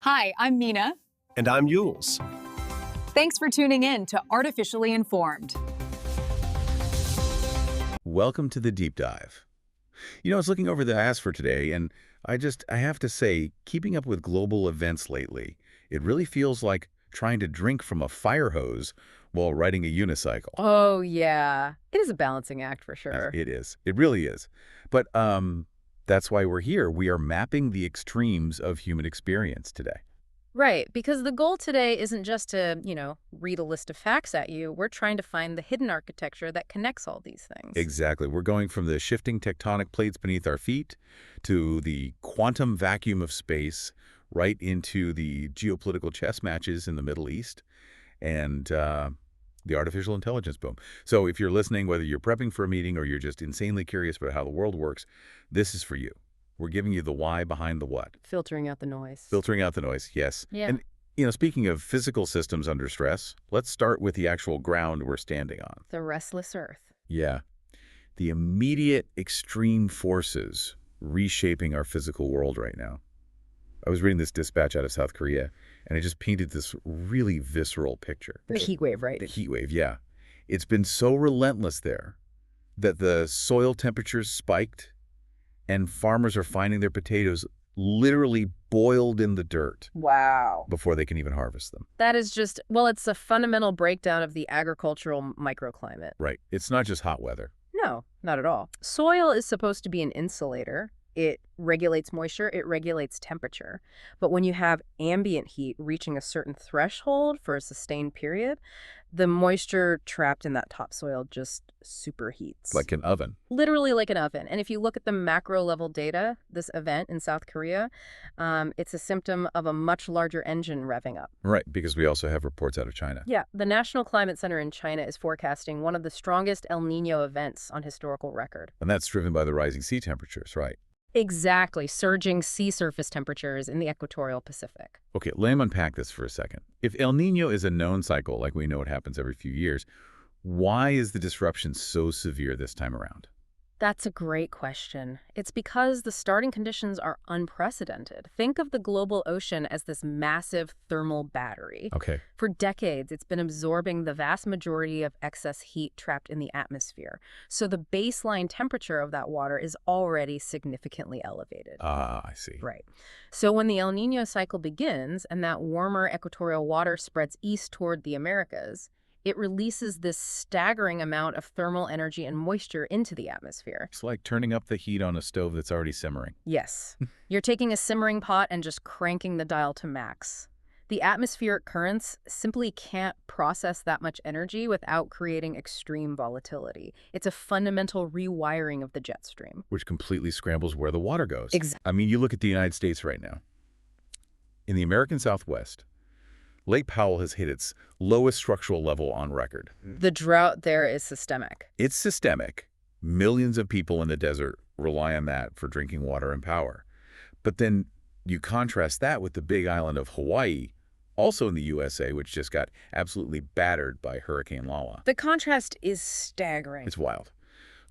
Hi, I'm Mina. And I'm Yules. Thanks for tuning in to Artificially Informed. Welcome to the deep dive. I was looking over the ask for today, and I have to say, keeping up with global events lately, it really feels like trying to drink from a fire hose while riding a unicycle. Oh, yeah. It is a balancing act for sure. It is. It really is. But that's why we're here. We are mapping the extremes of human experience today. Right, because the goal today isn't just to, read a list of facts at you. We're trying to find the hidden architecture that connects all these things. Exactly. We're going from the shifting tectonic plates beneath our feet to the quantum vacuum of space, right into the geopolitical chess matches in the Middle East and the artificial intelligence boom. So if you're listening, whether you're prepping for a meeting or you're just insanely curious about how the world works, this is for you. We're giving you the why behind the what. Filtering out the noise. Filtering out the noise, yes. Yeah. And, speaking of physical systems under stress, let's start with the actual ground we're standing on. The restless earth. Yeah. The immediate extreme forces reshaping our physical world right now. I was reading this dispatch out of South Korea, and it just painted this really visceral picture. The heat wave, right? The heat wave, yeah. It's been so relentless there that the soil temperatures spiked, and farmers are finding their potatoes literally boiled in the dirt. Wow. Before they can even harvest them. That is just, well, it's a fundamental breakdown of the agricultural microclimate. Right. It's not just hot weather. No, not at all. Soil is supposed to be an insulator. It regulates moisture, it regulates temperature. But when you have ambient heat reaching a certain threshold for a sustained period, the moisture trapped in that topsoil just superheats. Like an oven. Literally like an oven. And if you look at the macro level data, this event in South Korea, it's a symptom of a much larger engine revving up. Right, because we also have reports out of China. Yeah, the National Climate Center in China is forecasting one of the strongest El Nino events on historical record. And that's driven by the rising sea temperatures, right? Exactly, surging sea surface temperatures in the equatorial Pacific. Okay, let me unpack this for a second. If El Nino is a known cycle, like we know it happens every few years, why is the disruption so severe this time around? That's a great question. It's because the starting conditions are unprecedented. Think of the global ocean as this massive thermal battery. Okay. For decades, it's been absorbing the vast majority of excess heat trapped in the atmosphere. So the baseline temperature of that water is already significantly elevated. Ah, I see. Right. So when the El Nino cycle begins and that warmer equatorial water spreads east toward the Americas, it releases this staggering amount of thermal energy and moisture into the atmosphere. It's like turning up the heat on a stove that's already simmering. Yes. You're taking a simmering pot and just cranking the dial to max. The atmospheric currents simply can't process that much energy without creating extreme volatility. It's a fundamental rewiring of the jet stream. Which completely scrambles where the water goes. Exactly. I mean, you look at the United States right now. In the American Southwest, Lake Powell has hit its lowest structural level on record. The drought there is systemic. It's systemic. Millions of people in the desert rely on that for drinking water and power. But then you contrast that with the big island of Hawaii, also in the USA, which just got absolutely battered by Hurricane Lala. The contrast is staggering. It's wild.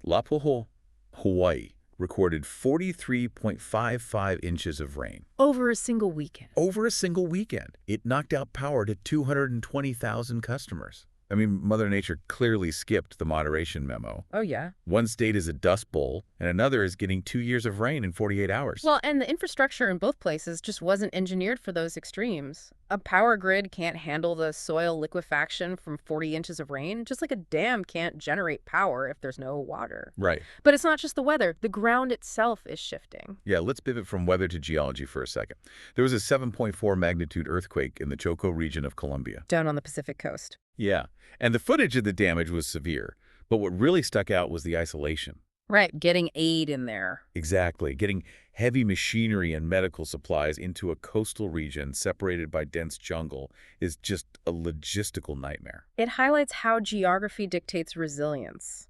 Lapuho, Hawaii, recorded 43.55 inches of rain. Over a single weekend. Over a single weekend. It knocked out power to 220,000 customers. I mean, Mother Nature clearly skipped the moderation memo. Oh, yeah. One state is a dust bowl, and another is getting 2 years of rain in 48 hours. Well, and the infrastructure in both places just wasn't engineered for those extremes. A power grid can't handle the soil liquefaction from 40 inches of rain, just like a dam can't generate power if there's no water. Right. But it's not just the weather. The ground itself is shifting. Yeah, let's pivot from weather to geology for a second. There was a 7.4 magnitude earthquake in the Choco region of Colombia. Down on the Pacific coast. Yeah, and the footage of the damage was severe, but what really stuck out was the isolation. Right, getting aid in there. Exactly, getting heavy machinery and medical supplies into a coastal region separated by dense jungle is just a logistical nightmare. It highlights how geography dictates resilience.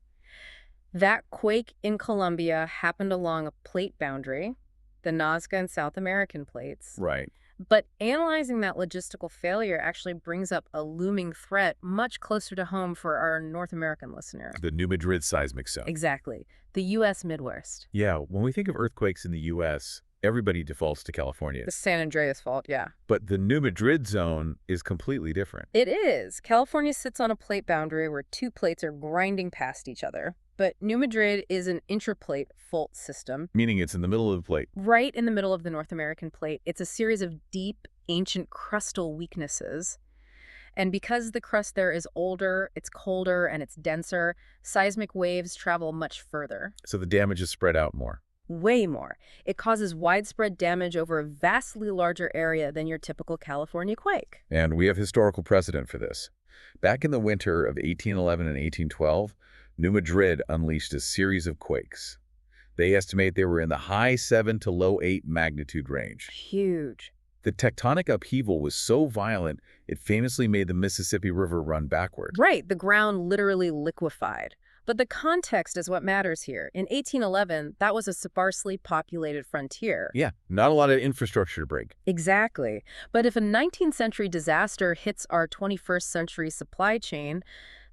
That quake in Colombia happened along a plate boundary, the Nazca and South American plates. Right. But analyzing that logistical failure actually brings up a looming threat much closer to home for our North American listener. The New Madrid seismic zone. Exactly. The U.S. Midwest. Yeah, when we think of earthquakes in the U.S., Everybody defaults to California. The San Andreas fault, yeah. But the New Madrid zone is completely different. It is. California sits on a plate boundary where two plates are grinding past each other. But New Madrid is an intraplate fault system. Meaning it's in the middle of the plate. Right in the middle of the North American plate. It's a series of deep, ancient crustal weaknesses. And because the crust there is older, it's colder, and it's denser, seismic waves travel much further. So the damage is spread out more. Way more. It causes widespread damage over a vastly larger area than your typical California quake. And we have historical precedent for this. Back in the winter of 1811 and 1812, New Madrid unleashed a series of quakes. They estimate they were in the high 7 to low 8 magnitude range. Huge. The tectonic upheaval was so violent, it famously made the Mississippi River run backward. Right, the ground literally liquefied. But the context is what matters here. In 1811, that was a sparsely populated frontier. Yeah, not a lot of infrastructure to break. Exactly. But if a 19th century disaster hits our 21st century supply chain,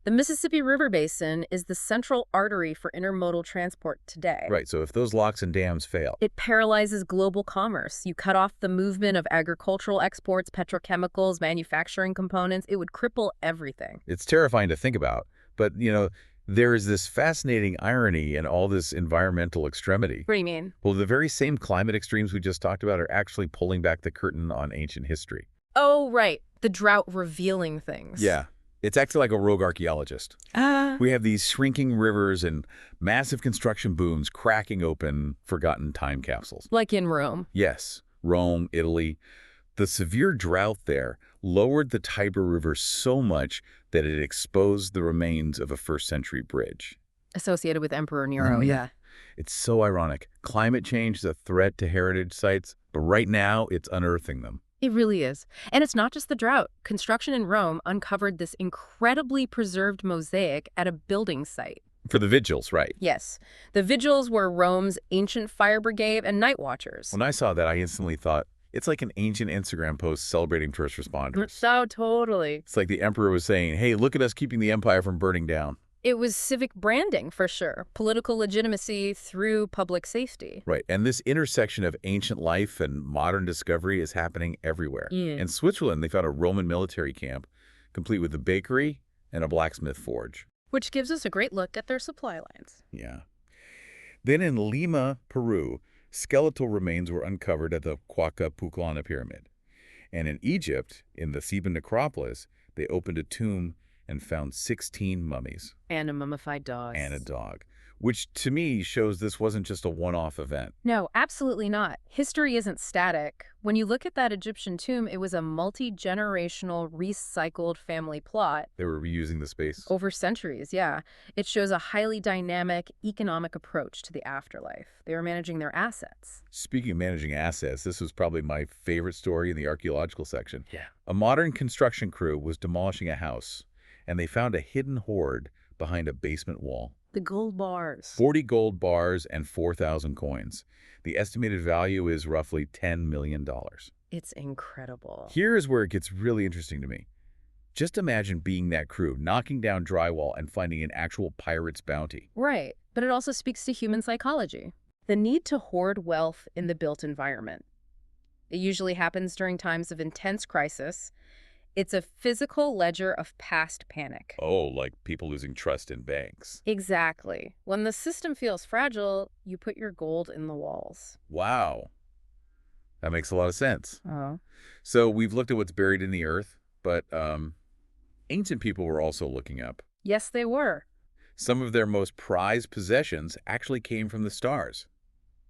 the Mississippi River Basin is the central artery for intermodal transport today. Right, so if those locks and dams fail. It paralyzes global commerce. You cut off the movement of agricultural exports, petrochemicals, manufacturing components. It would cripple everything. It's terrifying to think about, but, there is this fascinating irony in all this environmental extremity. What do you mean? Well, the very same climate extremes we just talked about are actually pulling back the curtain on ancient history. Oh, right. The drought revealing things. Yeah. It's actually like a rogue archaeologist. We have these shrinking rivers and massive construction booms cracking open forgotten time capsules. Like in Rome. Yes, Rome, Italy. The severe drought there lowered the Tiber River so much that it exposed the remains of a first-century bridge. Associated with Emperor Nero, yeah. It's so ironic. Climate change is a threat to heritage sites, but right now it's unearthing them. It really is. And it's not just the drought. Construction in Rome uncovered this incredibly preserved mosaic at a building site. For the vigils, right? Yes. The vigils were Rome's ancient fire brigade and night watchers. When I saw that, I instantly thought, it's like an ancient Instagram post celebrating first responders. So totally. It's like the emperor was saying, hey, look at us keeping the empire from burning down. It was civic branding, for sure. Political legitimacy through public safety. Right. And this intersection of ancient life and modern discovery is happening everywhere. In Switzerland, they found a Roman military camp, complete with a bakery and a blacksmith forge. Which gives us a great look at their supply lines. Yeah. Then in Lima, Peru, skeletal remains were uncovered at the Huaca Pyramid. And in Egypt, in the Theban necropolis, they opened a tomb and found 16 mummies. And a mummified dog. And a dog. Which, to me, shows this wasn't just a one-off event. No, absolutely not. History isn't static. When you look at that Egyptian tomb, it was a multi-generational, recycled family plot. They were reusing the space? Over centuries, yeah. It shows a highly dynamic, economic approach to the afterlife. They were managing their assets. Speaking of managing assets, this was probably my favorite story in the archaeological section. Yeah. A modern construction crew was demolishing a house, and they found a hidden hoard behind a basement wall. The gold bars. 40 gold bars and 4,000 coins. The estimated value is roughly $10 million. It's incredible. Here is where it gets really interesting to me. Just imagine being that crew, knocking down drywall and finding an actual pirate's bounty. Right, but it also speaks to human psychology. The need to hoard wealth in the built environment. It usually happens during times of intense crisis. It's a physical ledger of past panic. Oh, like people losing trust in banks. Exactly. When the system feels fragile, you put your gold in the walls. Wow. That makes a lot of sense. Oh. So we've looked at what's buried in the earth, but ancient people were also looking up. Yes, they were. Some of their most prized possessions actually came from the stars.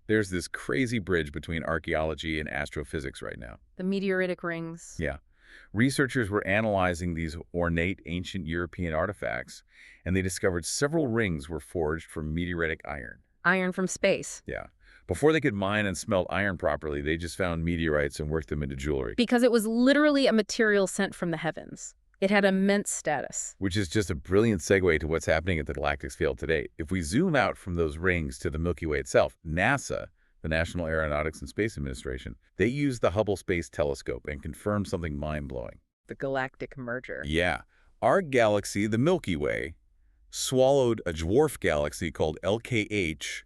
There's this crazy bridge between archaeology and astrophysics right now. The meteoritic rings. Yeah. Researchers were analyzing these ornate ancient European artifacts, and they discovered several rings were forged from meteoritic iron. Iron from space. Yeah. Before they could mine and smelt iron properly, they just found meteorites and worked them into jewelry. Because it was literally a material sent from the heavens. It had immense status. Which is just a brilliant segue to what's happening at the galactic scale today. If we zoom out from those rings to the Milky Way itself, NASA, the National Aeronautics and Space Administration, they used the Hubble Space Telescope and confirmed something mind-blowing. The galactic merger. Yeah. Our galaxy, the Milky Way, swallowed a dwarf galaxy called LKH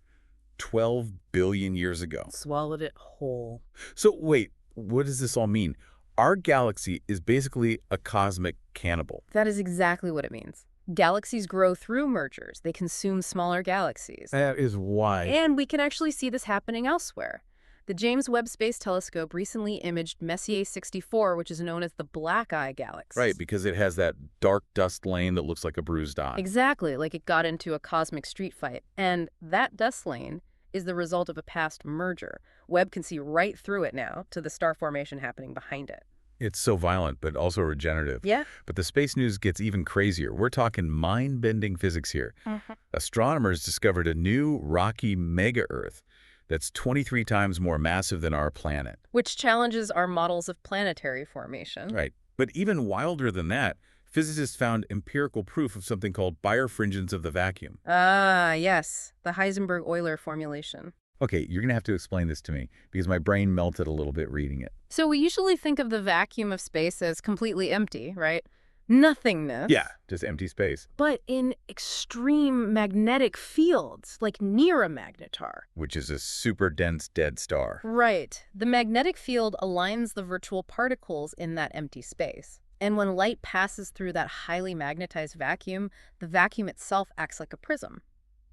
12 billion years ago. Swallowed it whole. So wait, what does this all mean? Our galaxy is basically a cosmic cannibal. That is exactly what it means. Galaxies grow through mergers. They consume smaller galaxies. That is why. And we can actually see this happening elsewhere. The James Webb Space Telescope recently imaged Messier 64, which is known as the Black Eye Galaxy. Right, because it has that dark dust lane that looks like a bruised eye. Exactly, like it got into a cosmic street fight. And that dust lane is the result of a past merger. Webb can see right through it now to the star formation happening behind it. It's so violent, but also regenerative. Yeah. But the space news gets even crazier. We're talking mind-bending physics here. Astronomers discovered a new rocky mega-Earth that's 23 times more massive than our planet. Which challenges our models of planetary formation. Right. But even wilder than that, physicists found empirical proof of something called birefringence of the vacuum. Ah, yes. The Heisenberg-Euler formulation. Okay, you're going to have to explain this to me because my brain melted a little bit reading it. So we usually think of the vacuum of space as completely empty, right? Nothingness. Yeah, just empty space. But in extreme magnetic fields, like near a magnetar. Which is a super dense dead star. Right. The magnetic field aligns the virtual particles in that empty space. And when light passes through that highly magnetized vacuum, the vacuum itself acts like a prism.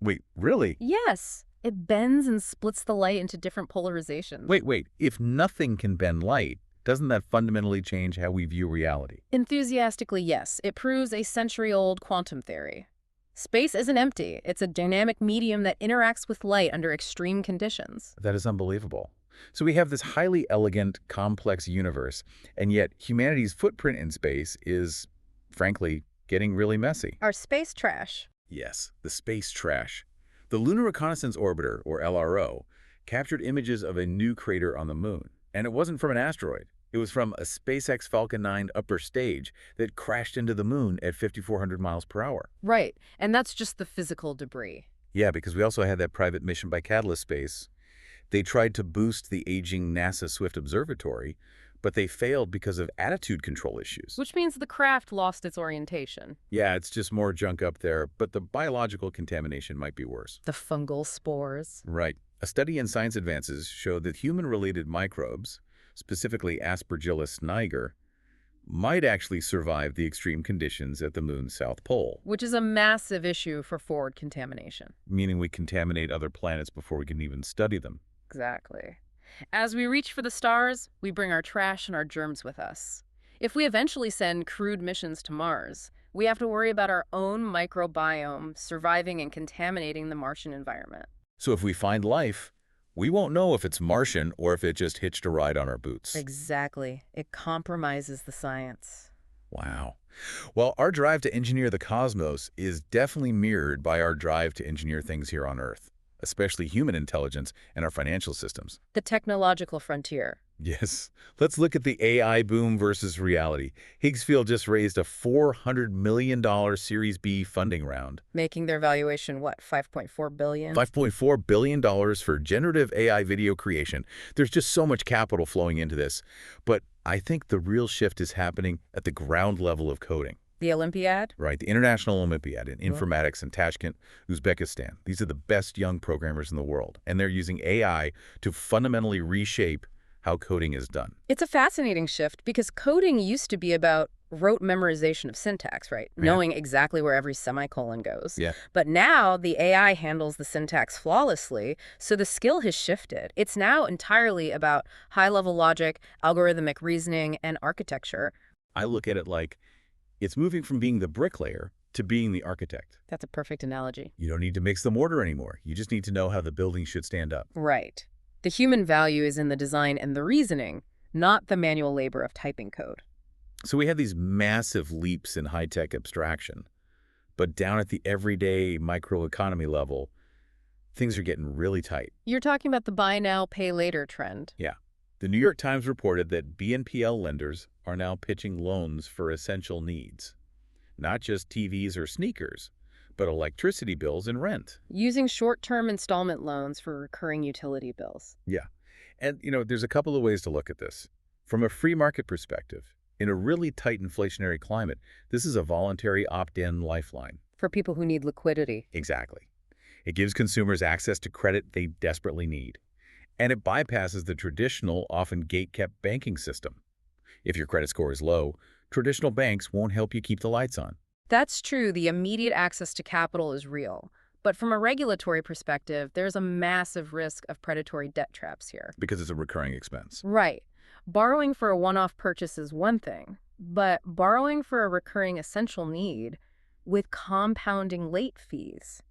Wait, really? Yes. It bends and splits the light into different polarizations. Wait. If nothing can bend light, doesn't that fundamentally change how we view reality? Enthusiastically, yes. It proves a century-old quantum theory. Space isn't empty. It's a dynamic medium that interacts with light under extreme conditions. That is unbelievable. So we have this highly elegant, complex universe, and yet humanity's footprint in space is, frankly, getting really messy. Our space trash. Yes, the space trash. The Lunar Reconnaissance Orbiter, or LRO, captured images of a new crater on the moon. And it wasn't from an asteroid. It was from a SpaceX Falcon 9 upper stage that crashed into the moon at 5,400 miles per hour. Right, and that's just the physical debris. Yeah, because we also had that private mission by Catalyst Space. They tried to boost the aging NASA Swift Observatory, but they failed because of attitude control issues. Which means the craft lost its orientation. Yeah, it's just more junk up there, but the biological contamination might be worse. The fungal spores. Right. A study in Science Advances showed that human-related microbes, specifically Aspergillus niger, might actually survive the extreme conditions at the moon's south pole. Which is a massive issue for forward contamination. Meaning we contaminate other planets before we can even study them. Exactly. As we reach for the stars, we bring our trash and our germs with us. If we eventually send crewed missions to Mars, we have to worry about our own microbiome surviving and contaminating the Martian environment. So if we find life, we won't know if it's Martian or if it just hitched a ride on our boots. Exactly. It compromises the science. Wow. Well, our drive to engineer the cosmos is definitely mirrored by our drive to engineer things here on Earth, especially human intelligence and our financial systems. The technological frontier. Yes. Let's look at the AI boom versus reality. Higgsfield just raised a $400 million Series B funding round. Making their valuation, what, $5.4 billion? $5.4 billion for generative AI video creation. There's just so much capital flowing into this. But I think the real shift is happening at the ground level of coding. The Olympiad? Right, the International Olympiad in informatics in Tashkent, Uzbekistan. These are the best young programmers in the world, and they're using AI to fundamentally reshape how coding is done. It's a fascinating shift because coding used to be about rote memorization of syntax, right? Yeah. Knowing exactly where every semicolon goes. Yeah. But now the AI handles the syntax flawlessly, so the skill has shifted. It's now entirely about high-level logic, algorithmic reasoning, and architecture. I look at it like it's moving from being the bricklayer to being the architect. That's a perfect analogy. You don't need to mix the mortar anymore. You just need to know how the building should stand up. Right. The human value is in the design and the reasoning, not the manual labor of typing code. So we have these massive leaps in high-tech abstraction, but down at the everyday microeconomy level, things are getting really tight. You're talking about the buy now, pay later trend. Yeah. The New York Times reported that BNPL lenders are now pitching loans for essential needs. Not just TVs or sneakers, but electricity bills and rent. Using short-term installment loans for recurring utility bills. Yeah. And, there's a couple of ways to look at this. From a free market perspective, in a really tight inflationary climate, this is a voluntary opt-in lifeline. For people who need liquidity. Exactly. It gives consumers access to credit they desperately need. And it bypasses the traditional, often gate-kept banking system. If your credit score is low, traditional banks won't help you keep the lights on. That's true. The immediate access to capital is real. But from a regulatory perspective, there's a massive risk of predatory debt traps here. Because it's a recurring expense. Right. Borrowing for a one-off purchase is one thing, but borrowing for a recurring essential need with compounding late fees.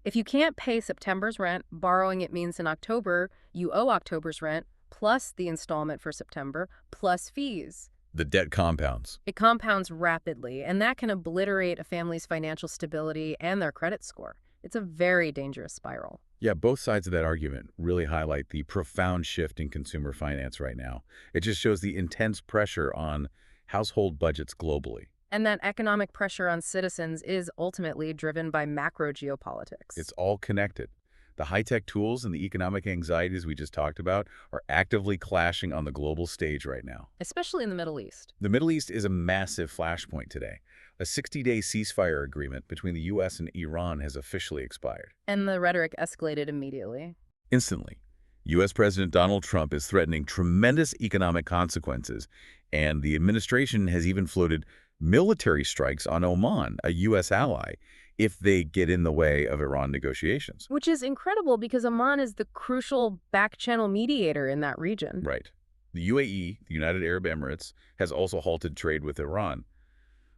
If you can't pay September's rent, borrowing it means in October, you owe October's rent, plus the installment for September, plus fees. The debt compounds. It compounds rapidly, and that can obliterate a family's financial stability and their credit score. It's a very dangerous spiral. Yeah, both sides of that argument really highlight the profound shift in consumer finance right now. It just shows the intense pressure on household budgets globally. And that economic pressure on citizens is ultimately driven by macro geopolitics. It's all connected. The high-tech tools and the economic anxieties we just talked about are actively clashing on the global stage right now. Especially in the Middle East. The Middle East is a massive flashpoint today. A 60-day ceasefire agreement between the U.S. and Iran has officially expired. And the rhetoric escalated immediately. Instantly. U.S. President Donald Trump is threatening tremendous economic consequences, and the administration has even floated military strikes on Oman, a U.S. ally, if they get in the way of Iran negotiations. Which is incredible because Oman is the crucial back-channel mediator in that region. Right. The UAE, the United Arab Emirates, has also halted trade with Iran.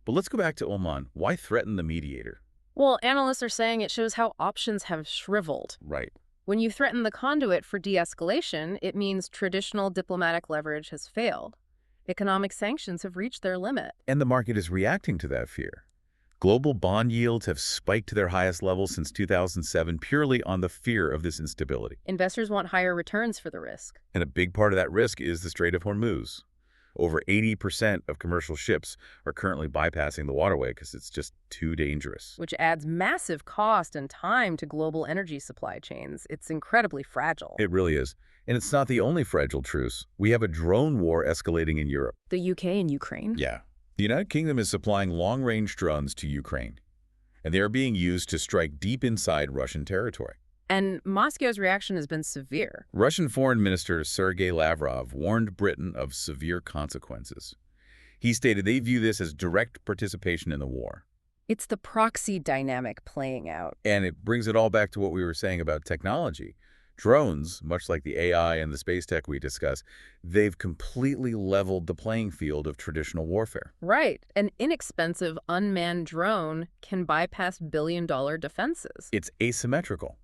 But let's go back to Oman. Why threaten the mediator? Well, analysts are saying it shows how options have shriveled. Right. When you threaten the conduit for de-escalation, it means traditional diplomatic leverage has failed. Economic sanctions have reached their limit. And the market is reacting to that fear. Global bond yields have spiked to their highest level since 2007 purely on the fear of this instability. Investors want higher returns for the risk. And a big part of that risk is the Strait of Hormuz. Over 80% of commercial ships are currently bypassing the waterway because it's just too dangerous. Which adds massive cost and time to global energy supply chains. It's incredibly fragile. It really is. And it's not the only fragile truce. We have a drone war escalating in Europe. The UK and Ukraine? Yeah. The United Kingdom is supplying long-range drones to Ukraine, and they are being used to strike deep inside Russian territory. And Moscow's reaction has been severe. Russian Foreign Minister Sergei Lavrov warned Britain of severe consequences. He stated they view this as direct participation in the war. It's the proxy dynamic playing out. And it brings it all back to what we were saying about technology. Drones, much like the AI and the space tech we discuss, they've completely leveled the playing field of traditional warfare. Right. An inexpensive unmanned drone can bypass billion-dollar defenses. It's asymmetrical,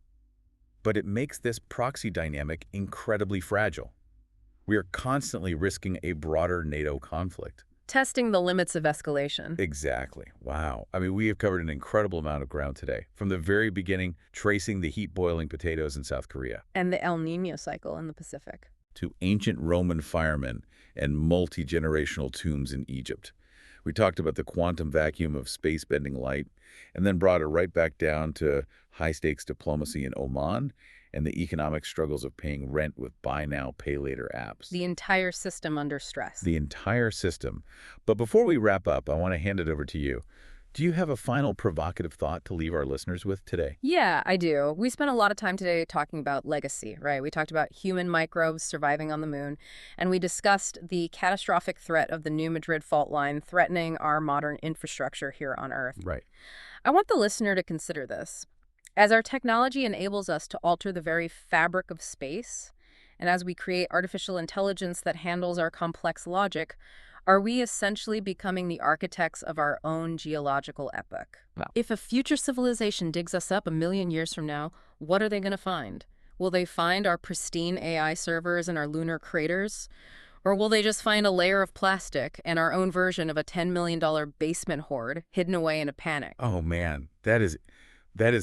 but it makes this proxy dynamic incredibly fragile. We are constantly risking a broader NATO conflict. Testing the limits of escalation. Exactly. Wow. I mean, we have covered an incredible amount of ground today. From the very beginning, tracing the heat-boiling potatoes in South Korea. And the El Niño cycle in the Pacific. To ancient Roman firemen and multi-generational tombs in Egypt. We talked about the quantum vacuum of space-bending light, and then brought it right back down to high-stakes diplomacy in Oman and the economic struggles of paying rent with buy now, pay later apps. The entire system under stress. The entire system. But before we wrap up, I want to hand it over to you. Do you have a final provocative thought to leave our listeners with today? Yeah, I do. We spent a lot of time today talking about legacy, right? We talked about human microbes surviving on the moon, and we discussed the catastrophic threat of the New Madrid fault line threatening our modern infrastructure here on Earth. Right. I want the listener to consider this. As our technology enables us to alter the very fabric of space, and as we create artificial intelligence that handles our complex logic, are we essentially becoming the architects of our own geological epoch? Wow. If a future civilization digs us up 1,000,000 years from now, what are they going to find? Will they find our pristine AI servers and our lunar craters? Or will they just find a layer of plastic and our own version of a $10 million basement hoard hidden away in a panic? Oh, man, that is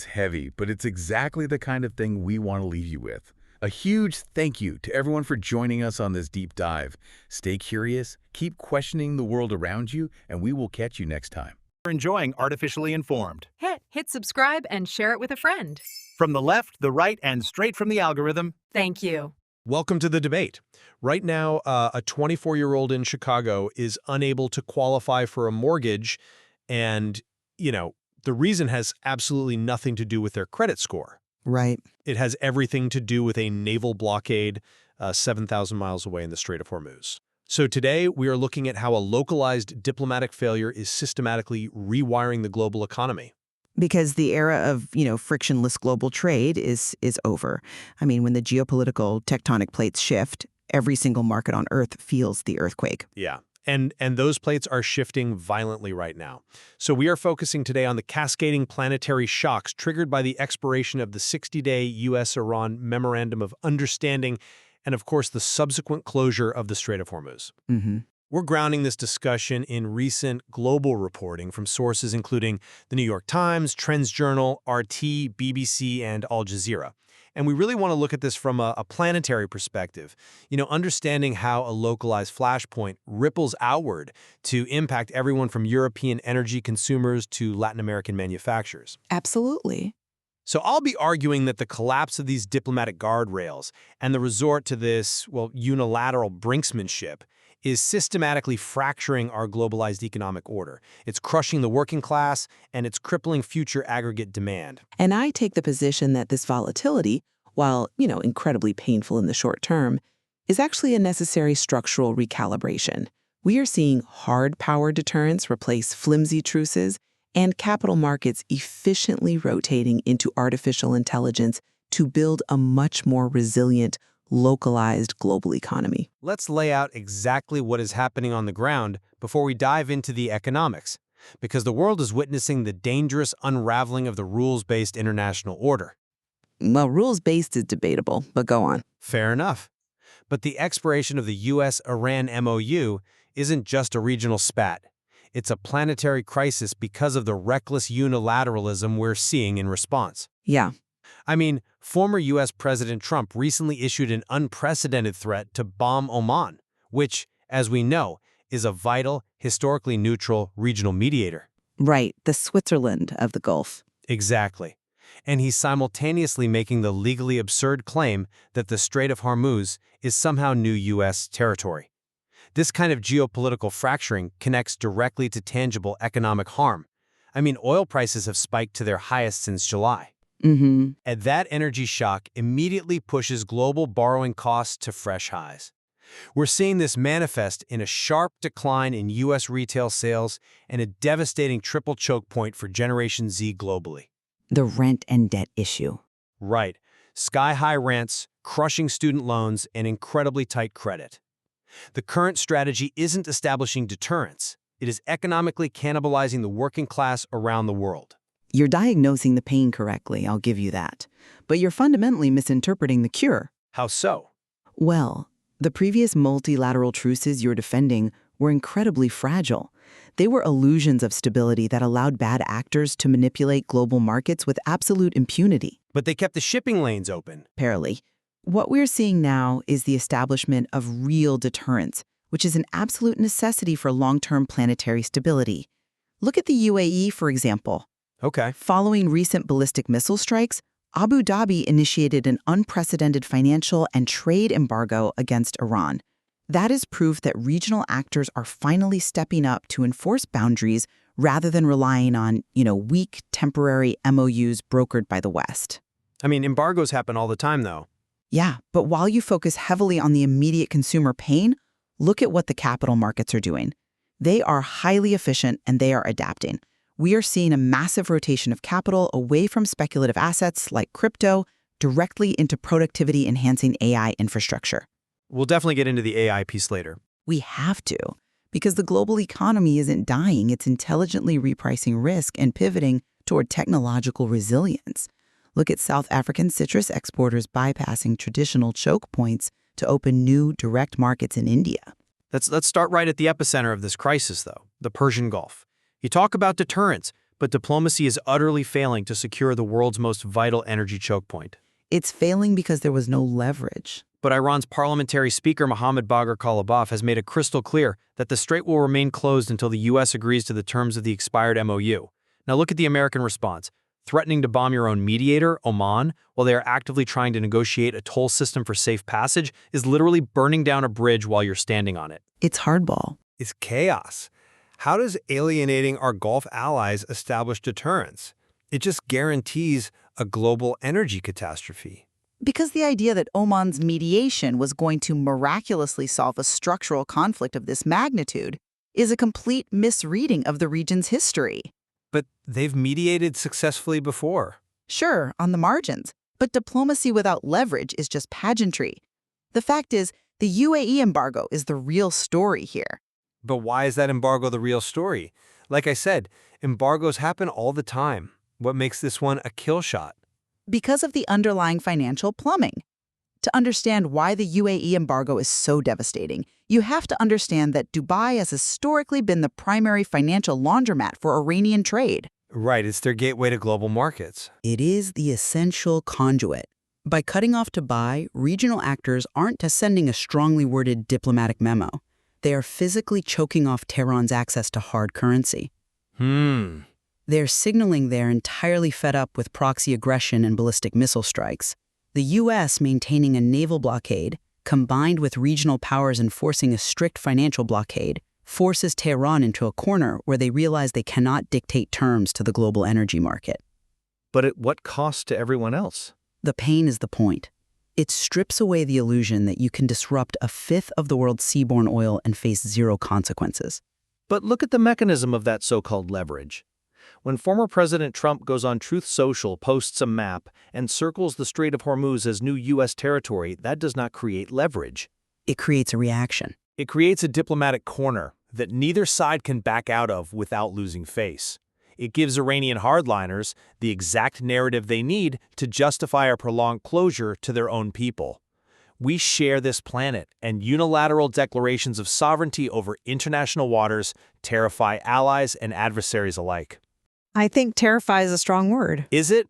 heavy, but it's exactly the kind of thing we want to leave you with. A huge thank you to everyone for joining us on this deep dive. Stay curious, keep questioning the world around you, and we will catch you next time. For enjoying Artificially Informed. Hit subscribe and share it with a friend. From the left, the right, and straight from the algorithm. Thank you. Welcome to the debate. Right now, a 24-year-old in Chicago is unable to qualify for a mortgage, and, The reason has absolutely nothing to do with their credit score. Right. It has everything to do with a naval blockade 7,000 miles away in the Strait of Hormuz. So today, we are looking at how a localized diplomatic failure is systematically rewiring the global economy. Because the era of, frictionless global trade is over. I mean, when the geopolitical tectonic plates shift, every single market on Earth feels the earthquake. Yeah. And those plates are shifting violently right now. So we are focusing today on the cascading planetary shocks triggered by the expiration of the 60-day U.S.-Iran Memorandum of Understanding and, of course, the subsequent closure of the Strait of Hormuz. Mm-hmm. We're grounding this discussion in recent global reporting from sources including the New York Times, Trends Journal, RT, BBC, and Al Jazeera. And we really want to look at this from a planetary perspective, understanding how a localized flashpoint ripples outward to impact everyone from European energy consumers to Latin American manufacturers. Absolutely. So I'll be arguing that the collapse of these diplomatic guardrails and the resort to this, unilateral brinksmanship is systematically fracturing our globalized economic order. It's crushing the working class, and it's crippling future aggregate demand. And I take the position that this volatility, while, incredibly painful in the short term, is actually a necessary structural recalibration. We are seeing hard power deterrence replace flimsy truces, and capital markets efficiently rotating into artificial intelligence to build a much more resilient, localized global economy. Let's lay out exactly what is happening on the ground before we dive into the economics, because the world is witnessing the dangerous unraveling of the rules-based international order. Well, rules-based is debatable, but go on. Fair enough. But the expiration of the U.S.-Iran MOU isn't just a regional spat. It's a planetary crisis because of the reckless unilateralism we're seeing in response. Yeah. I mean, former U.S. President Trump recently issued an unprecedented threat to bomb Oman, which, as we know, is a vital, historically neutral regional mediator. Right, the Switzerland of the Gulf. Exactly. And he's simultaneously making the legally absurd claim that the Strait of Hormuz is somehow new U.S. territory. This kind of geopolitical fracturing connects directly to tangible economic harm. I mean, oil prices have spiked to their highest since July. Mm-hmm. And that energy shock immediately pushes global borrowing costs to fresh highs. We're seeing this manifest in a sharp decline in U.S. retail sales and a devastating triple choke point for Generation Z globally. The rent and debt issue. Right. Sky-high rents, crushing student loans, and incredibly tight credit. The current strategy isn't establishing deterrence. It is economically cannibalizing the working class around the world. You're diagnosing the pain correctly, I'll give you that. But you're fundamentally misinterpreting the cure. How so? Well, the previous multilateral truces you're defending were incredibly fragile. They were illusions of stability that allowed bad actors to manipulate global markets with absolute impunity. But they kept the shipping lanes open. Apparently. What we're seeing now is the establishment of real deterrence, which is an absolute necessity for long-term planetary stability. Look at the UAE, for example. Okay. Following recent ballistic missile strikes, Abu Dhabi initiated an unprecedented financial and trade embargo against Iran. That is proof that regional actors are finally stepping up to enforce boundaries rather than relying on, weak, temporary MOUs brokered by the West. I mean, embargoes happen all the time, though. Yeah, but while you focus heavily on the immediate consumer pain, look at what the capital markets are doing. They are highly efficient and they are adapting. We are seeing a massive rotation of capital away from speculative assets like crypto directly into productivity-enhancing AI infrastructure. We'll definitely get into the AI piece later. We have to, because the global economy isn't dying, it's intelligently repricing risk and pivoting toward technological resilience. Look at South African citrus exporters bypassing traditional choke points to open new direct markets in India. Let's start right at the epicenter of this crisis, though, the Persian Gulf. You talk about deterrence, but diplomacy is utterly failing to secure the world's most vital energy choke point. It's failing because there was no leverage. But Iran's parliamentary speaker Mohammad Bagher Khalibaf has made it crystal clear that the strait will remain closed until the U.S. agrees to the terms of the expired MOU. Now look at the American response. Threatening to bomb your own mediator, Oman, while they are actively trying to negotiate a toll system for safe passage, is literally burning down a bridge while you're standing on it. It's hardball. It's chaos. How does alienating our Gulf allies establish deterrence? It just guarantees a global energy catastrophe. Because the idea that Oman's mediation was going to miraculously solve a structural conflict of this magnitude is a complete misreading of the region's history. But they've mediated successfully before. Sure, on the margins, but diplomacy without leverage is just pageantry. The fact is, the UAE embargo is the real story here. But why is that embargo the real story? Like I said, embargoes happen all the time. What makes this one a kill shot? Because of the underlying financial plumbing. To understand why the UAE embargo is so devastating, you have to understand that Dubai has historically been the primary financial laundromat for Iranian trade. Right, it's their gateway to global markets. It is the essential conduit. By cutting off Dubai, regional actors aren't just sending a strongly worded diplomatic memo. They are physically choking off Tehran's access to hard currency. They're signaling they're entirely fed up with proxy aggression and ballistic missile strikes. The U.S. maintaining a naval blockade, combined with regional powers enforcing a strict financial blockade, forces Tehran into a corner where they realize they cannot dictate terms to the global energy market. But at what cost to everyone else? The pain is the point. It strips away the illusion that you can disrupt a fifth of the world's seaborne oil and face zero consequences. But look at the mechanism of that so-called leverage. When former President Trump goes on Truth Social, posts a map, and circles the Strait of Hormuz as new U.S. territory, that does not create leverage. It creates a reaction. It creates a diplomatic corner that neither side can back out of without losing face. It gives Iranian hardliners the exact narrative they need to justify a prolonged closure to their own people. We share this planet, and unilateral declarations of sovereignty over international waters terrify allies and adversaries alike. I think terrify is a strong word. Is it?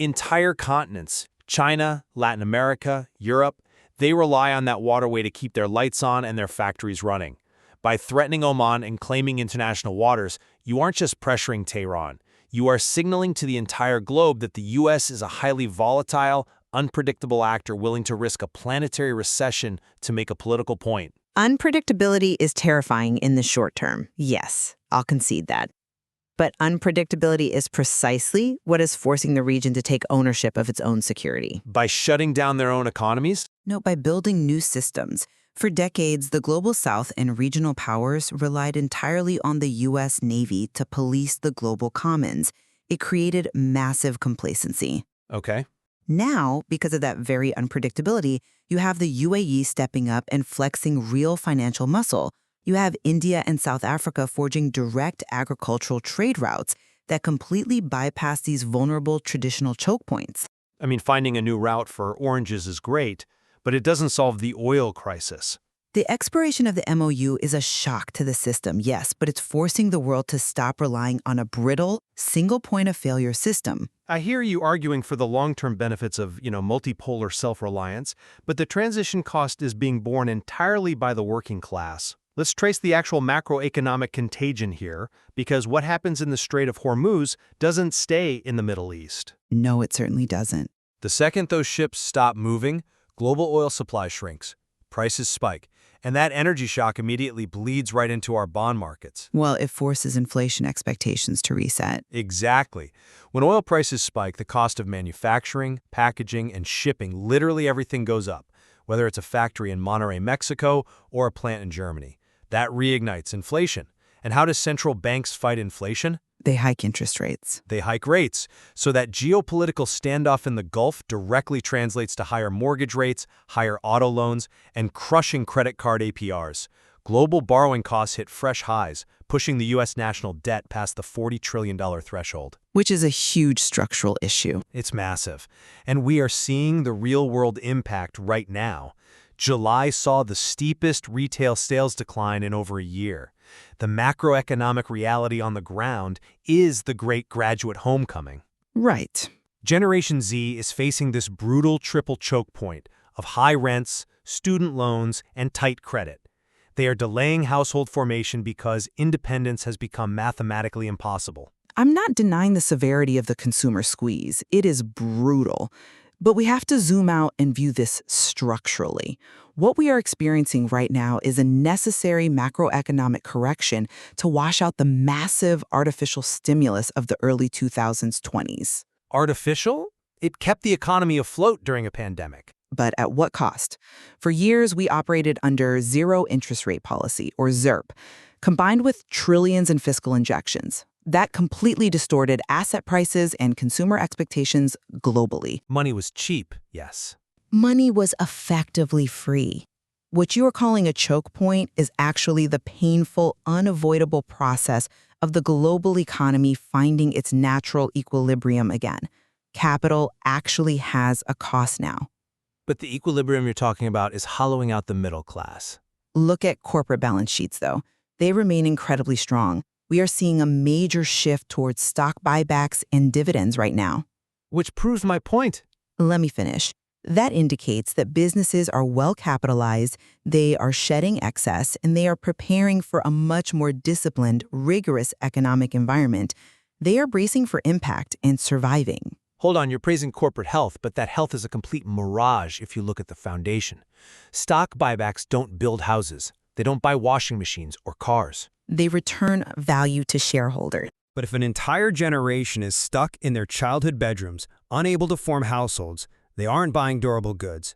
Entire continents, China, Latin America, Europe, they rely on that waterway to keep their lights on and their factories running. By threatening Oman and claiming international waters, you aren't just pressuring Tehran. You are signaling to the entire globe that the U.S. is a highly volatile, unpredictable actor willing to risk a planetary recession to make a political point. Unpredictability is terrifying in the short term. Yes, I'll concede that. But unpredictability is precisely what is forcing the region to take ownership of its own security. By shutting down their own economies? No, by building new systems. For decades, the Global South and regional powers relied entirely on the U.S. Navy to police the global commons. It created massive complacency. Okay. Now, because of that very unpredictability, you have the UAE stepping up and flexing real financial muscle. You have India and South Africa forging direct agricultural trade routes that completely bypass these vulnerable traditional choke points. I mean, finding a new route for oranges is great, but it doesn't solve the oil crisis. The expiration of the MOU is a shock to the system, yes, but it's forcing the world to stop relying on a brittle, single point of failure system. I hear you arguing for the long-term benefits of, multipolar self-reliance, but the transition cost is being borne entirely by the working class. Let's trace the actual macroeconomic contagion here, because what happens in the Strait of Hormuz doesn't stay in the Middle East. No, it certainly doesn't. The second those ships stop moving, global oil supply shrinks, prices spike, and that energy shock immediately bleeds right into our bond markets. Well, it forces inflation expectations to reset. Exactly. When oil prices spike, the cost of manufacturing, packaging, and shipping, literally everything goes up, whether it's a factory in Monterrey, Mexico, or a plant in Germany. That reignites inflation. And how do central banks fight inflation? They hike interest rates. They hike rates, so that geopolitical standoff in the Gulf directly translates to higher mortgage rates, higher auto loans, and crushing credit card APRs. Global borrowing costs hit fresh highs, pushing the U.S. national debt past the $40 trillion threshold. Which is a huge structural issue. It's massive, and we are seeing the real-world impact right now. July saw the steepest retail sales decline in over a year. The macroeconomic reality on the ground is the great graduate homecoming. Right. Generation Z is facing this brutal triple choke point of high rents, student loans, and tight credit. They are delaying household formation because independence has become mathematically impossible. I'm not denying the severity of the consumer squeeze. It is brutal. But we have to zoom out and view this structurally. What we are experiencing right now is a necessary macroeconomic correction to wash out the massive artificial stimulus of the early 2020s. Artificial? It kept the economy afloat during a pandemic. But at what cost? For years, we operated under zero interest rate policy, or ZIRP, combined with trillions in fiscal injections. That completely distorted asset prices and consumer expectations globally. Money was cheap, yes. Money was effectively free. What you are calling a choke point is actually the painful, unavoidable process of the global economy finding its natural equilibrium again. Capital actually has a cost now. But the equilibrium you're talking about is hollowing out the middle class. Look at corporate balance sheets, though. They remain incredibly strong. We are seeing a major shift towards stock buybacks and dividends right now. Which proves my point. Let me finish. That indicates that businesses are well capitalized, they are shedding excess, and they are preparing for a much more disciplined, rigorous economic environment. They are bracing for impact and surviving. Hold on, you're praising corporate health, but that health is a complete mirage if you look at the foundation. Stock buybacks don't build houses. They don't buy washing machines or cars. They return value to shareholders. But if an entire generation is stuck in their childhood bedrooms, unable to form households, they aren't buying durable goods.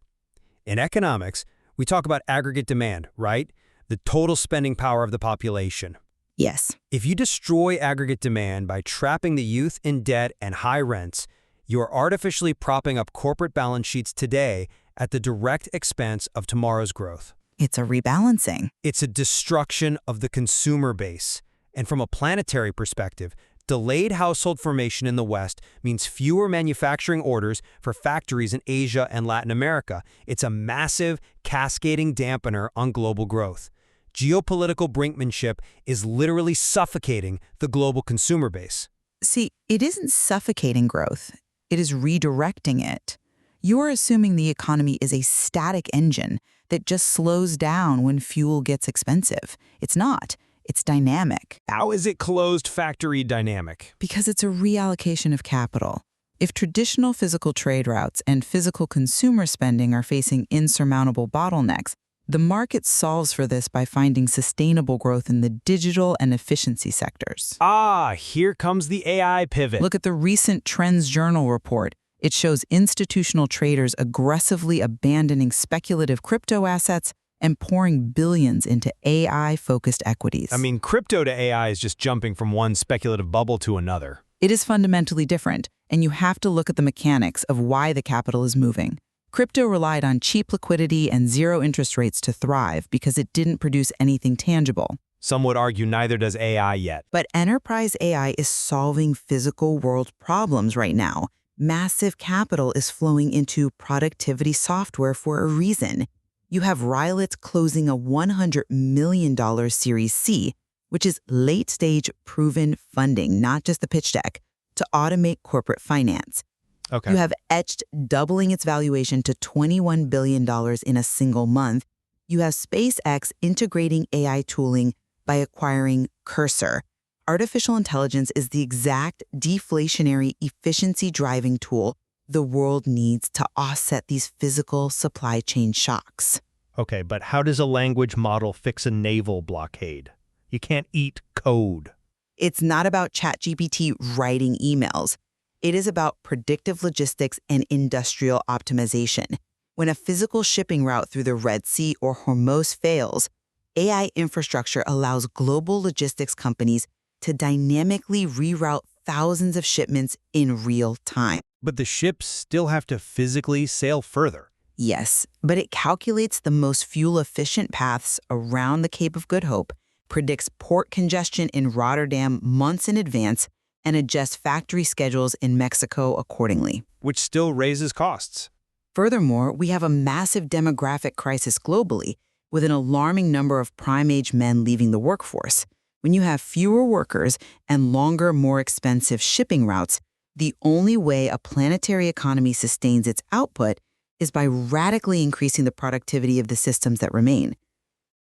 In economics, we talk about aggregate demand, right? The total spending power of the population. Yes. If you destroy aggregate demand by trapping the youth in debt and high rents, you are artificially propping up corporate balance sheets today at the direct expense of tomorrow's growth. It's a rebalancing. It's a destruction of the consumer base. And from a planetary perspective, delayed household formation in the West means fewer manufacturing orders for factories in Asia and Latin America. It's a massive, cascading dampener on global growth. Geopolitical brinkmanship is literally suffocating the global consumer base. See, it isn't suffocating growth. It is redirecting it. You are assuming the economy is a static engine that just slows down when fuel gets expensive. It's not. It's dynamic. How is it closed factory dynamic? Because it's a reallocation of capital. If traditional physical trade routes and physical consumer spending are facing insurmountable bottlenecks, the market solves for this by finding sustainable growth in the digital and efficiency sectors. Ah, here comes the AI pivot. Look at the recent Trends Journal report. It shows institutional traders aggressively abandoning speculative crypto assets and pouring billions into AI-focused equities. I mean, crypto to AI is just jumping from one speculative bubble to another. It is fundamentally different, and you have to look at the mechanics of why the capital is moving. Crypto relied on cheap liquidity and zero interest rates to thrive because it didn't produce anything tangible. Some would argue neither does AI yet. But enterprise AI is solving physical world problems right now. Massive capital is flowing into productivity software for a reason. You have Rylet closing a $100 million Series C, which is late-stage proven funding, not just the pitch deck, to automate corporate finance. Okay. You have Etched doubling its valuation to $21 billion in a single month. You have SpaceX integrating AI tooling by acquiring Cursor. Artificial intelligence is the exact deflationary efficiency-driving tool the world needs to offset these physical supply chain shocks. Okay, but how does a language model fix a naval blockade? You can't eat code. It's not about ChatGPT writing emails. It is about predictive logistics and industrial optimization. When a physical shipping route through the Red Sea or Hormuz fails, AI infrastructure allows global logistics companies to dynamically reroute thousands of shipments in real time. But the ships still have to physically sail further. Yes, but it calculates the most fuel-efficient paths around the Cape of Good Hope, predicts port congestion in Rotterdam months in advance, and adjusts factory schedules in Mexico accordingly. Which still raises costs. Furthermore, we have a massive demographic crisis globally, with an alarming number of prime-age men leaving the workforce. When you have fewer workers and longer, more expensive shipping routes, the only way a planetary economy sustains its output is by radically increasing the productivity of the systems that remain.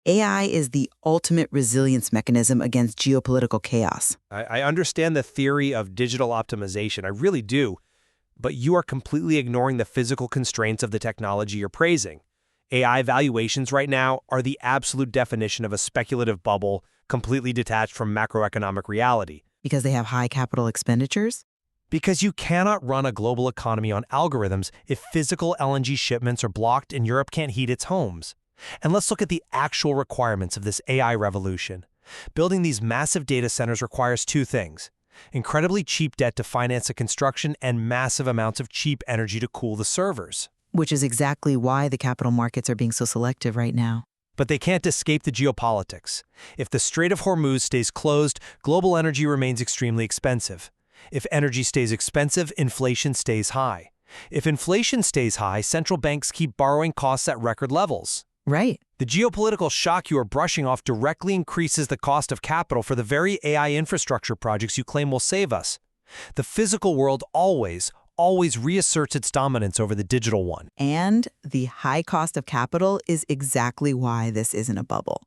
AI is the ultimate resilience mechanism against geopolitical chaos. I understand the theory of digital optimization. I really do. but you are completely ignoring the physical constraints of the technology you're praising. AI valuations right now are the absolute definition of a speculative bubble completely detached from macroeconomic reality. Because they have high capital expenditures? Because you cannot run a global economy on algorithms if physical LNG shipments are blocked and Europe can't heat its homes. And let's look at the actual requirements of this AI revolution. Building these massive data centers requires two things: incredibly cheap debt to finance the construction and massive amounts of cheap energy to cool the servers. Which is exactly why the capital markets are being so selective right now. But they can't escape the geopolitics. If the Strait of Hormuz stays closed, global energy remains extremely expensive. If energy stays expensive, inflation stays high. If inflation stays high, central banks keep borrowing costs at record levels. Right. The geopolitical shock you are brushing off directly increases the cost of capital for the very AI infrastructure projects you claim will save us. The physical world always reasserts its dominance over the digital one. And the high cost of capital is exactly why this isn't a bubble.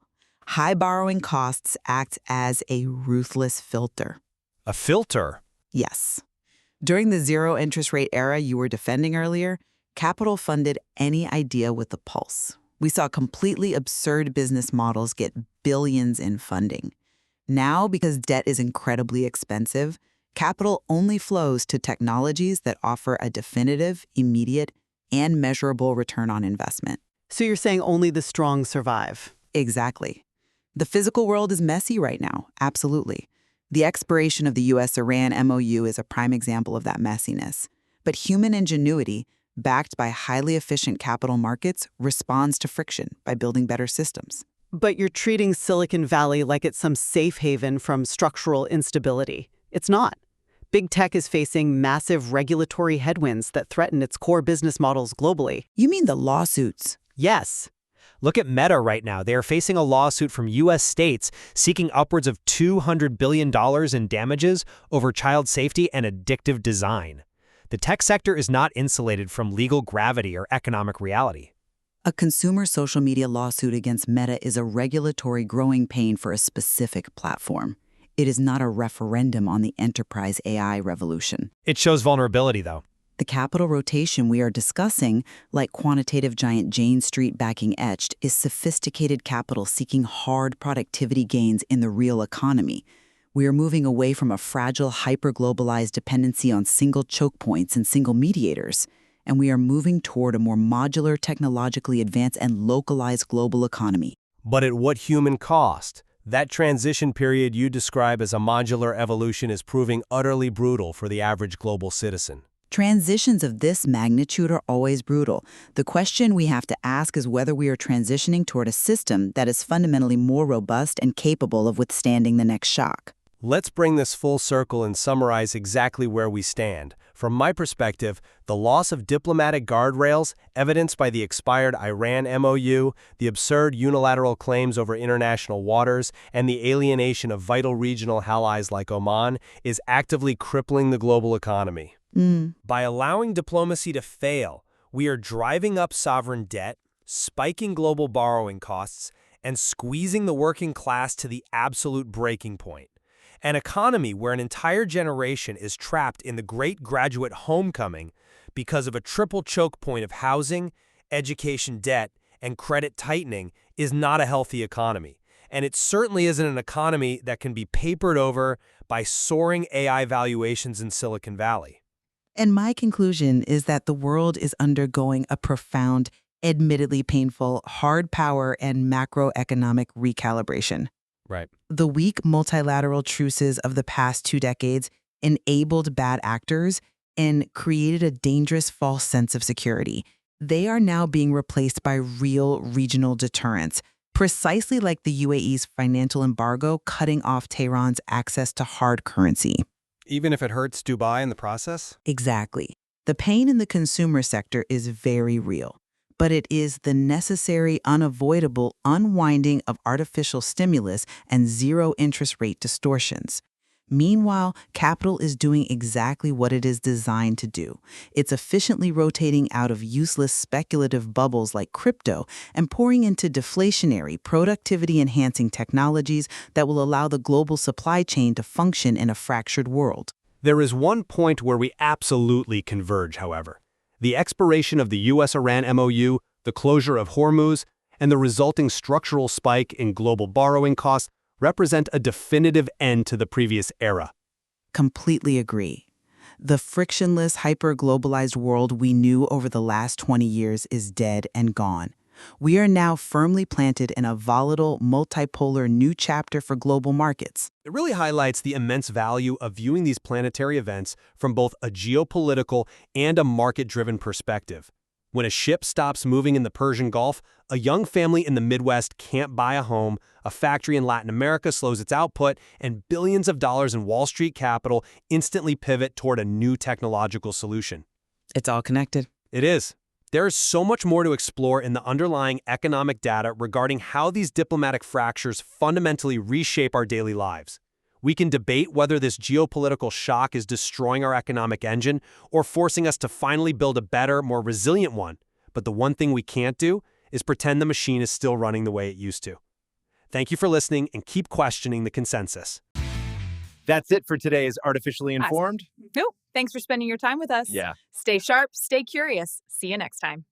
High borrowing costs act as a ruthless filter. A filter? Yes. During the zero interest rate era you were defending earlier, capital funded any idea with a pulse. We saw completely absurd business models get billions in funding. Now, because debt is incredibly expensive, capital only flows to technologies that offer a definitive, immediate, and measurable return on investment. So you're saying only the strong survive? Exactly. The physical world is messy right now, absolutely. The expiration of the US-Iran MOU is a prime example of that messiness. But human ingenuity, backed by highly efficient capital markets, responds to friction by building better systems. But you're treating Silicon Valley like it's some safe haven from structural instability. It's not. Big tech is facing massive regulatory headwinds that threaten its core business models globally. You mean the lawsuits? Yes. Look at Meta right now. They are facing a lawsuit from U.S. states seeking upwards of $200 billion in damages over child safety and addictive design. The tech sector is not insulated from legal gravity or economic reality. A consumer social media lawsuit against Meta is a regulatory growing pain for a specific platform. It is not a referendum on the enterprise AI revolution. It shows vulnerability, though. The capital rotation we are discussing, like quantitative giant Jane Street backing Etched, is sophisticated capital seeking hard productivity gains in the real economy. We are moving away from a fragile, hyper-globalized dependency on single choke points and single mediators, and we are moving toward a more modular, technologically advanced, and localized global economy. But at what human cost? That transition period you describe as a modular evolution is proving utterly brutal for the average global citizen. Transitions of this magnitude are always brutal. The question we have to ask is whether we are transitioning toward a system that is fundamentally more robust and capable of withstanding the next shock. Let's bring this full circle and summarize exactly where we stand. From my perspective, the loss of diplomatic guardrails, evidenced by the expired Iran MOU, the absurd unilateral claims over international waters, and the alienation of vital regional allies like Oman, is actively crippling the global economy. By allowing diplomacy to fail, we are driving up sovereign debt, spiking global borrowing costs, and squeezing the working class to the absolute breaking point. An economy where an entire generation is trapped in the great graduate homecoming because of a triple choke point of housing, education debt, and credit tightening is not a healthy economy. And it certainly isn't an economy that can be papered over by soaring AI valuations in Silicon Valley. And my conclusion is that the world is undergoing a profound, admittedly painful, hard power and macroeconomic recalibration. Right. The weak multilateral truces of the past 2 decades enabled bad actors and created a dangerous false sense of security. They are now being replaced by real regional deterrents, precisely like the UAE's financial embargo cutting off Tehran's access to hard currency. Even if it hurts Dubai in the process? Exactly. The pain in the consumer sector is very real. But it is the necessary, unavoidable unwinding of artificial stimulus and zero interest rate distortions. Meanwhile, capital is doing exactly what it is designed to do. It's efficiently rotating out of useless speculative bubbles like crypto and pouring into deflationary, productivity-enhancing technologies that will allow the global supply chain to function in a fractured world. There is one point where we absolutely converge, however. The expiration of the US-Iran MOU, the closure of Hormuz, and the resulting structural spike in global borrowing costs represent a definitive end to the previous era. Completely agree. The frictionless, hyper-globalized world we knew over the last 20 years is dead and gone. We are now firmly planted in a volatile, multipolar new chapter for global markets. It really highlights the immense value of viewing these planetary events from both a geopolitical and a market-driven perspective. When a ship stops moving in the Persian Gulf, a young family in the Midwest can't buy a home, a factory in Latin America slows its output, and billions of dollars in Wall Street capital instantly pivot toward a new technological solution. It's all connected. It is. There is so much more to explore in the underlying economic data regarding how these diplomatic fractures fundamentally reshape our daily lives. We can debate whether this geopolitical shock is destroying our economic engine or forcing us to finally build a better, more resilient one. But the one thing we can't do is pretend the machine is still running the way it used to. Thank you for listening, and keep questioning the consensus. That's it for today's Artificially Informed. Nope. Thanks for spending your time with us. Yeah. Stay sharp, stay curious. See you next time.